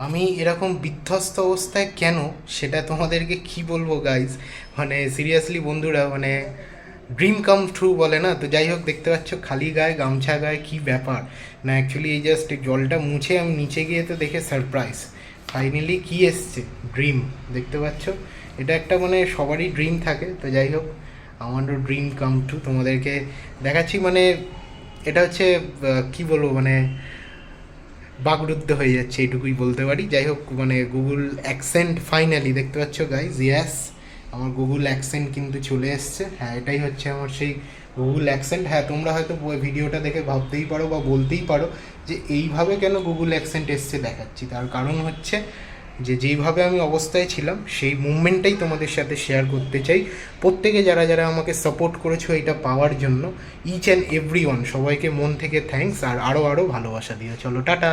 আমি এরকম বিধ্বস্ত অবস্থায় কেন, সেটা তোমাদেরকে কি বলবো গাইজ। মানে সিরিয়াসলি বন্ধুরা, মানে ড্রিম কাম ট্রু বলে না, তো যাই হোক দেখতে পাচ্ছ খালি গায়ে গামছা গায়ে, কি ব্যাপার না। অ্যাকচুয়ালি এই জাস্ট জলটা মুছে আমি নিচে গিয়ে তো দেখে সারপ্রাইজ, ফাইনালি কি এসছে, ড্রিম। দেখতে পাচ্ছ, এটা একটা মানে সবারই ড্রিম থাকে, তো যাই হোক আমারও ড্রিম কাম ট্রু তোমাদেরকে দেখাচ্ছি। মানে এটা হচ্ছে কি বলবো, মানে বাগরুদ্ধ হয়ে যাচ্ছে এইটুকুই বলতে পারি। যাই হোক মানে গুগল অ্যাকসেন্ট ফাইনালি দেখতে পাচ্ছ গাইজ, ইয়াস আমার গুগল অ্যাকসেন্ট কিন্তু চলে এসছে। হ্যাঁ, এটাই হচ্ছে আমার সেই গুগল অ্যাকসেন্ট। হ্যাঁ, তোমরা হয়তো ভিডিওটা দেখে ভাবতেই পারো বা বলতেই পারো যে এইভাবে কেন গুগল অ্যাকসেন্ট এসছে দেখাচ্ছি। তার কারণ হচ্ছে যে যেইভাবে আমি অবস্থায় ছিলাম সেই মুভমেন্টটাই তোমাদের সাথে শেয়ার করতে চাই। প্রত্যেকে যারা যারা আমাকে সাপোর্ট করেছো এটা পাওয়ার জন্য, ইচ অ্যান্ড এভরি ওয়ান, সবাইকে মন থেকে থ্যাঙ্কস, আর আরও আরও ভালোবাসা দিও। চলো টাটা।